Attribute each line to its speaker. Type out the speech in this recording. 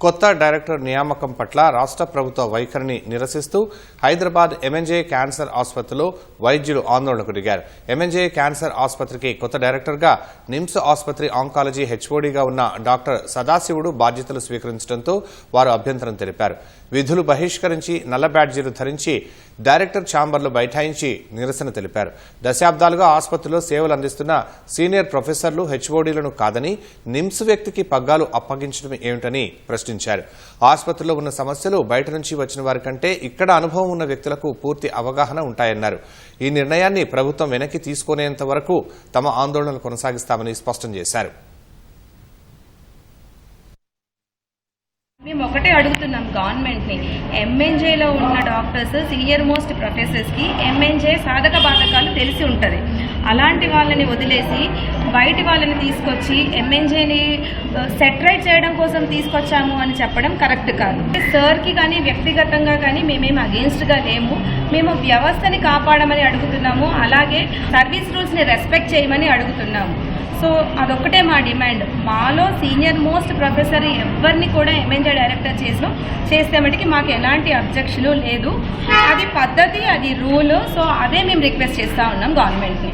Speaker 1: కొత్త డైరెక్టర్ నియామకం పట్ల రాష్ట్ర ప్రభుత్వ వైఖరిని నిరసిస్తూ హైదరాబాద్ ఎంఎన్జే క్యాన్సర్ ఆసుపత్రిలో వైద్యులు ఆందోళనకు దిగారు. ఎంఎన్జే క్యాన్సర్ ఆసుపత్రికి కొత్త డైరెక్టర్గా నిమ్స్ ఆసుపత్రి ఆంకాలజీ హెచ్ఓడీగా ఉన్న డాక్టర్ సదాశివుడు బాధ్యతలు స్వీకరించడంతో వారు అభ్యంతరం తెలిపారు. విధులు బహిష్కరించి నల్ల బ్యాడ్జీలు ధరించి డైరెక్టర్ ఛాంబర్లో బైఠాయించి నిరసన తెలిపారు. దశాబ్దాలుగా ఆసుపత్రిలో సేవలు అందిస్తున్న సీనియర్ ప్రొఫెసర్లు హెచ్ఓడీలను కాదని నిమ్స్ వ్యక్తికి పగ్గాలు అప్పగించడం ఏమిటని ప్రశ్నించారు. ఆసుపత్రిలో ఉన్న సమస్యలు బయట నుంచి వచ్చిన వారి కంటే ఇక్కడ అనుభవం ఉన్న వ్యక్తులకు పూర్తి అవగాహన ఉంటాయన్నారు. ఈ నిర్ణయాన్ని ప్రభుత్వం వెనక్కి తీసుకునేంత వరకు తమ ఆందోళనలు కొనసాగిస్తామని స్పష్టం చేశారు.
Speaker 2: మేము ఒకటే అడుగుతున్నాం గవర్నమెంట్ని, ఎంఎన్జేలో ఉన్న డాక్టర్స్ సీనియర్ మోస్ట్ ప్రొఫెసర్స్కి ఎంఎన్జే సాధక బాధకాలు తెలిసి ఉంటుంది. అలాంటి వాళ్ళని వదిలేసి బయటి వాళ్ళని తీసుకొచ్చి ఎంఎన్జేని సెటరైట్ చేయడం కోసం తీసుకొచ్చాము అని చెప్పడం కరెక్ట్ కాదు. సార్కి కానీ వ్యక్తిగతంగా కానీ మేమేమి అగేన్స్ట్గా లేము. మేము వ్యవస్థని కాపాడమని అడుగుతున్నాము, అలాగే సర్వీస్ రూల్స్ని రెస్పెక్ట్ చేయమని అడుగుతున్నాము. సో అదొక్కటే మా డిమాండ్. మాలో సీనియర్ మోస్ట్ ప్రొఫెసర్ ఎవరిని కూడా ఎంఎన్జే డైరెక్టర్ చేస్తే మటుకి మాకు ఎలాంటి అబ్జెక్షన్ లేదు. అది పద్ధతి, అది రూల్. సో అదే మేము రిక్వెస్ట్ చేస్తూ ఉన్నాం గవర్నమెంట్ని.